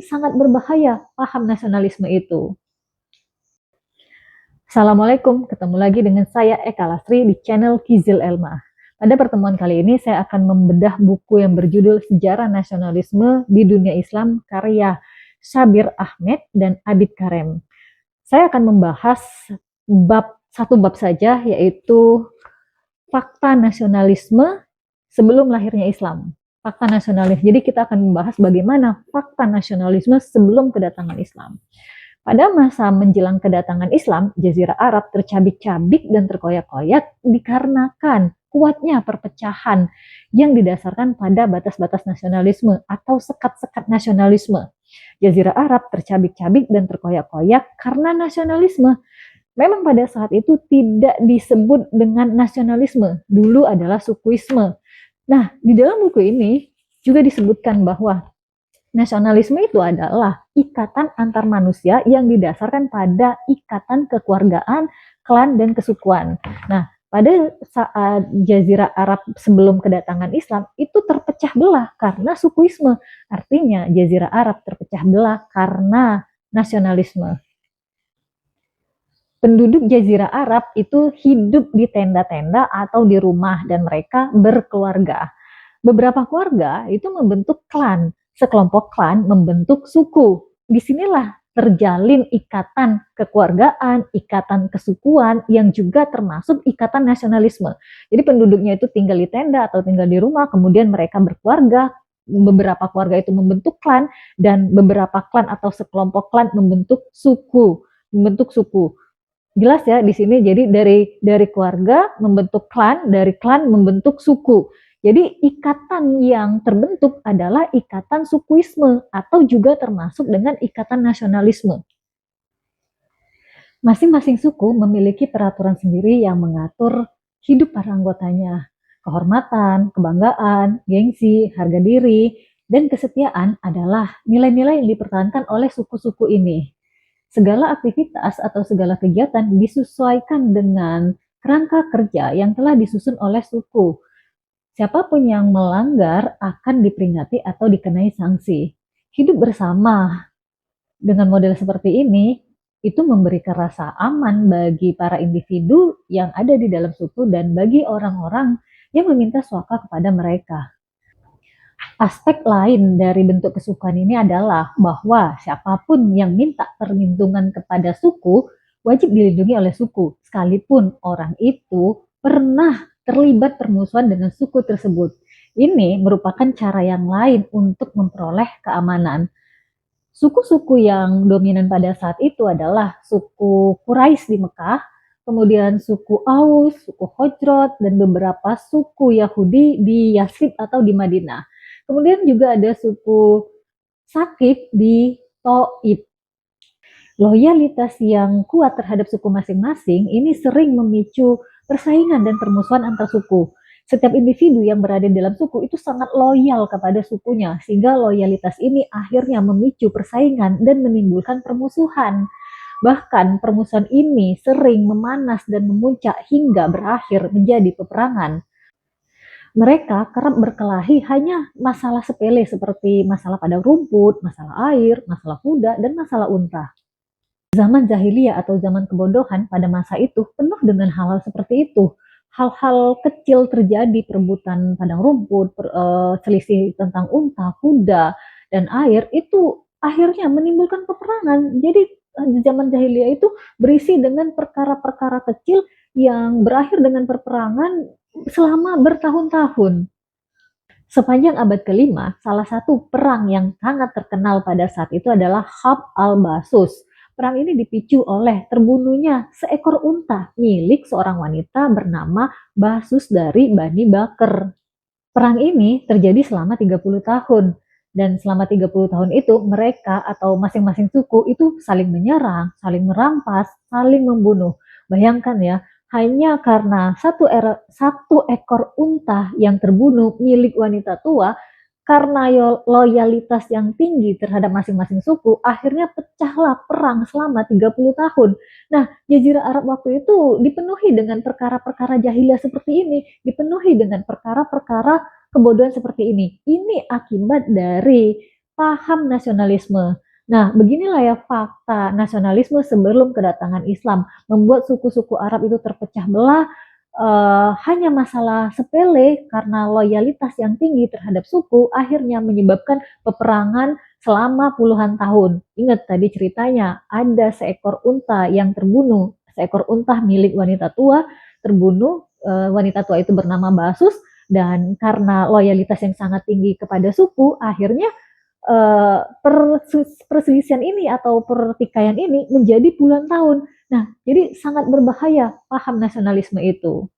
sangat berbahaya paham nasionalisme itu. Assalamualaikum, ketemu lagi dengan saya Eka Lasri di channel Kizil Elma. Pada pertemuan kali ini saya akan membedah buku yang berjudul Sejarah Nasionalisme di Dunia Islam karya Syabir Ahmed dan Abid Karem. Saya akan membahas satu bab saja, yaitu fakta nasionalisme sebelum lahirnya Islam. Fakta nasionalis. Jadi kita akan membahas bagaimana fakta nasionalisme sebelum kedatangan Islam. Pada masa menjelang kedatangan Islam, Jazirah Arab tercabik-cabik dan terkoyak-koyak dikarenakan kuatnya perpecahan yang didasarkan pada batas-batas nasionalisme atau sekat-sekat nasionalisme. Jazirah Arab tercabik-cabik dan terkoyak-koyak karena nasionalisme. Memang pada saat itu tidak disebut dengan nasionalisme, dulu adalah sukuisme. Nah, di dalam buku ini juga disebutkan bahwa nasionalisme itu adalah ikatan antar manusia yang didasarkan pada ikatan kekeluargaan, klan, dan kesukuan. Nah, pada saat Jazirah Arab sebelum kedatangan Islam itu terpecah belah karena sukuisme. Artinya Jazirah Arab terpecah belah karena nasionalisme. Penduduk Jazirah Arab itu hidup di tenda-tenda atau di rumah dan mereka berkeluarga. Beberapa keluarga itu membentuk klan, sekelompok klan membentuk suku. Disinilah terjalin ikatan kekeluargaan, ikatan kesukuan yang juga termasuk ikatan nasionalisme. Jadi penduduknya itu tinggal di tenda atau tinggal di rumah, kemudian mereka berkeluarga, beberapa keluarga itu membentuk klan dan beberapa klan atau sekelompok klan membentuk suku. Jelas ya di sini, jadi dari keluarga membentuk klan, dari klan membentuk suku. Jadi ikatan yang terbentuk adalah ikatan sukuisme atau juga termasuk dengan ikatan nasionalisme. Masing-masing suku memiliki peraturan sendiri yang mengatur hidup para anggotanya. Kehormatan, kebanggaan, gengsi, harga diri, dan kesetiaan adalah nilai-nilai yang dipertahankan oleh suku-suku ini. Segala aktivitas atau segala kegiatan disesuaikan dengan kerangka kerja yang telah disusun oleh suku. Siapapun yang melanggar akan diperingati atau dikenai sanksi. Hidup bersama dengan model seperti ini itu memberikan rasa aman bagi para individu yang ada di dalam suku dan bagi orang-orang yang meminta suaka kepada mereka. Aspek lain dari bentuk kesukuan ini adalah bahwa siapapun yang minta perlindungan kepada suku wajib dilindungi oleh suku, sekalipun orang itu pernah terlibat permusuhan dengan suku tersebut. Ini merupakan cara yang lain untuk memperoleh keamanan. Suku-suku yang dominan pada saat itu adalah suku Quraisy di Mekah, kemudian suku Aus, suku Hojrot, dan beberapa suku Yahudi di Yathrib atau di Madinah. Kemudian juga ada suku Sakif di Taif. Loyalitas yang kuat terhadap suku masing-masing ini sering memicu persaingan dan permusuhan antar suku. Setiap individu yang berada dalam suku itu sangat loyal kepada sukunya, sehingga loyalitas ini akhirnya memicu persaingan dan menimbulkan permusuhan. Bahkan permusuhan ini sering memanas dan memuncak hingga berakhir menjadi peperangan. Mereka kerap berkelahi hanya masalah sepele seperti masalah padang rumput, masalah air, masalah kuda, dan masalah unta. Zaman jahiliyah atau zaman kebodohan pada masa itu penuh dengan hal-hal seperti itu. Hal-hal kecil terjadi, perebutan padang rumput, selisih tentang unta, kuda, dan air, itu akhirnya menimbulkan peperangan. Jadi zaman jahiliyah itu berisi dengan perkara-perkara kecil yang berakhir dengan perperangan selama bertahun-tahun. Sepanjang abad kelima, salah satu perang yang sangat terkenal pada saat itu adalah Harb al-Basus. Perang ini dipicu oleh terbunuhnya seekor unta milik seorang wanita bernama Basus dari Bani Bakr. Perang ini terjadi selama 30 tahun. Dan selama 30 tahun itu mereka atau masing-masing suku itu saling menyerang, saling merampas, saling membunuh. Bayangkan ya, hanya karena satu ekor unta yang terbunuh milik wanita tua, karena loyalitas yang tinggi terhadap masing-masing suku, akhirnya pecahlah perang selama 30 tahun. Nah, Jazirah Arab waktu itu dipenuhi dengan perkara-perkara jahiliyah seperti ini, dipenuhi dengan perkara-perkara kebodohan seperti ini. Ini akibat dari paham nasionalisme. Nah, beginilah ya fakta nasionalisme sebelum kedatangan Islam, membuat suku-suku Arab itu terpecah belah hanya masalah sepele karena loyalitas yang tinggi terhadap suku akhirnya menyebabkan peperangan selama puluhan tahun. Ingat tadi ceritanya, ada seekor unta yang terbunuh, seekor unta milik wanita tua terbunuh, wanita tua itu bernama Basus, dan karena loyalitas yang sangat tinggi kepada suku, akhirnya perselisihan ini atau pertikaian ini menjadi puluhan tahun. Nah, jadi sangat berbahaya paham nasionalisme itu.